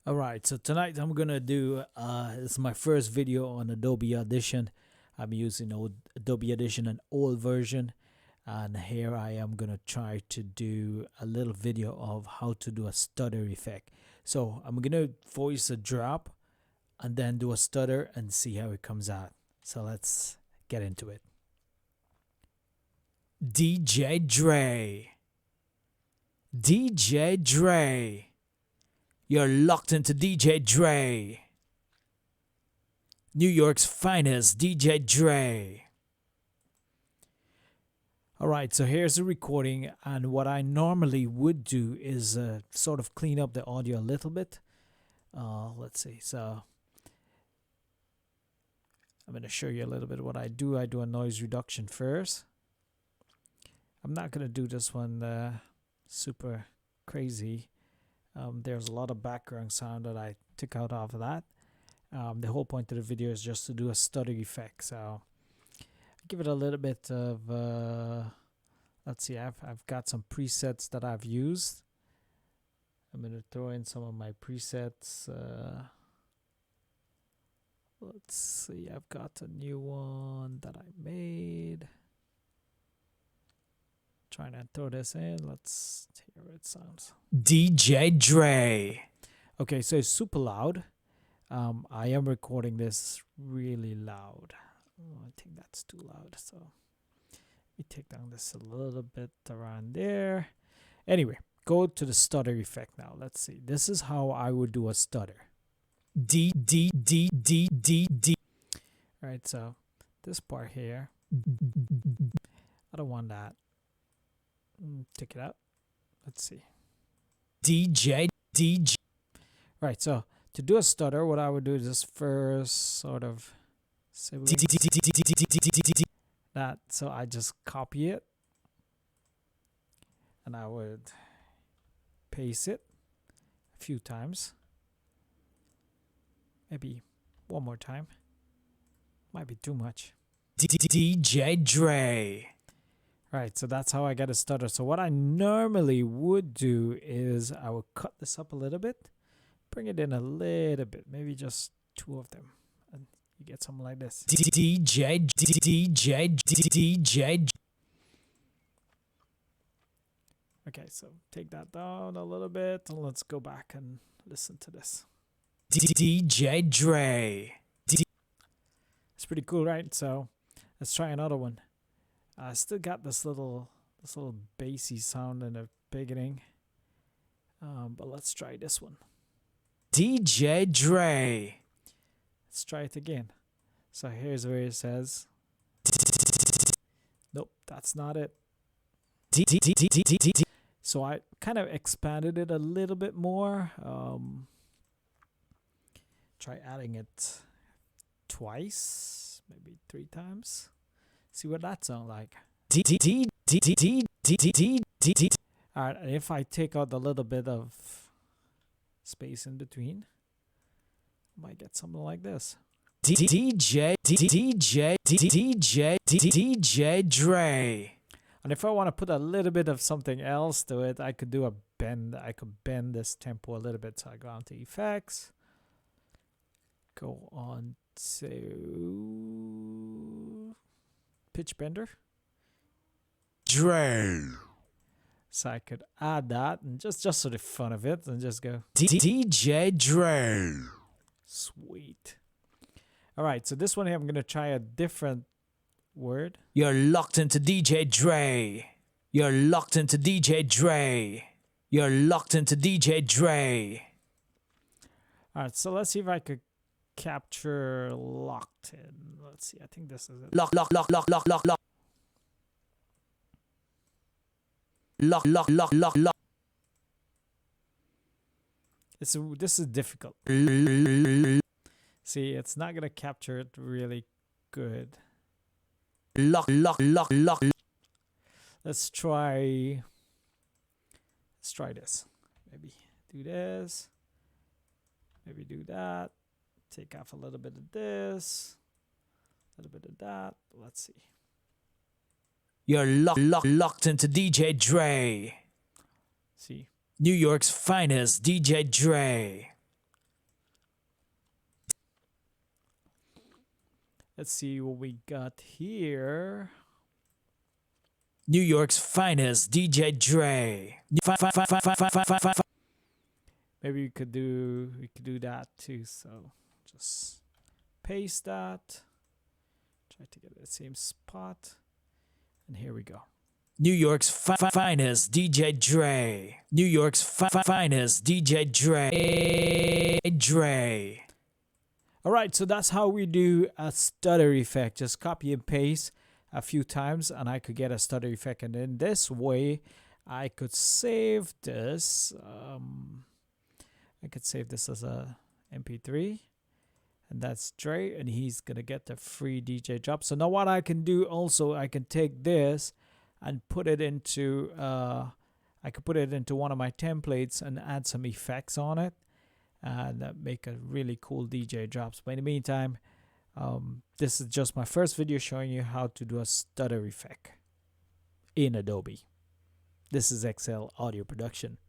Alright, so tonight I'm gonna do it's my first video on Adobe Audition. I'm using Adobe Audition, an old version, and here I am gonna try to do a little video of how to do a stutter effect. So I'm gonna voice a drop and then do a stutter and see how it comes out. So let's get into it. DJ Dre. DJ Dre. You're locked into DJ Dre. New York's finest, DJ Dre. Alright, so here's the recording, and what I normally would do is sort of clean up the audio a little bit. Let's see, so I'm going to show you a little bit of what I do. I do a noise reduction first. I'm not going to do this one super crazy. There's a lot of background sound that I took out of that. The whole point of the video is just to do a stutter effect. So give it a little bit of let's see, I've got some presets that I've used. I'm gonna throw in some of my presets. Let's see, I've got a new one that I made. Trying to throw this in. Let's hear what it sounds. DJ Dre. Okay, so it's super loud. I am recording this really loud. Oh, I think that's too loud. So let me take down this a little bit around there. Anyway, go to the stutter effect now. Let's see. This is how I would do a stutter. D D D D D D. All right, so this part here. I don't want that. Take it out. Let's see. DJ. Right, so to do a stutter, what I would do is just first sort of that. So I just copy it and I would paste it a few times. Maybe one more time. Might be too much. DJ Dre. Right, so that's how I get a stutter. So what I normally would do is I would cut this up a little bit, bring it in a little bit, maybe just two of them, and you get something like this. DJ. Okay, so take that down a little bit, and let's go back and listen to this. DJ Dre. It's pretty cool, right? So let's try another one. I still got this little bassy sound in the beginning, but let's try this one. DJ Dre. Let's try it again. So here's where it says. Nope, that's not it. So I kind of expanded it a little bit more. Try adding it twice, maybe 3 times. See what that sounds like. Alright, and if I take out a little bit of space in between, I might get something like this. DJ Dre. And if I want to put a little bit of something else to it, I could do a bend. I could bend this tempo a little bit. So I go on to effects. Go on to pitch bender. Dre. So I could add that and just for the fun of it and just go DJ Dre. Sweet. All right, so this one here I'm going to try a different word. You're locked into DJ Dre. You're locked into DJ Dre. You're locked into DJ Dre. All right, so let's see if I could capture locked in. Let's see. I think this is it. Lock. This is difficult. See, it's not gonna capture it really good. Lock. Let's try this. Maybe do this. Maybe do that. Take off a little bit of this, a little bit of that. Let's see. You're locked into DJ Dre. See? New York's finest, DJ Dre. Let's see what we got here. New York's finest, DJ Dre. Maybe we could do that too. So just paste that. Try to get the same spot. And here we go. New York's finest, DJ Dre. New York's finest, DJ Dre. All right, so that's how we do a stutter effect. Just copy and paste a few times and I could get a stutter effect. And in this way, I could save this. I could save this as a MP3. And that's Dre, and he's going to get the free DJ drop. So now what I can do also, I can take this and put it into, I could put it into one of my templates and add some effects on it. And that make a really cool DJ drops. But in the meantime, this is just my first video showing you how to do a stutter effect in Adobe. This is XL Audio Production.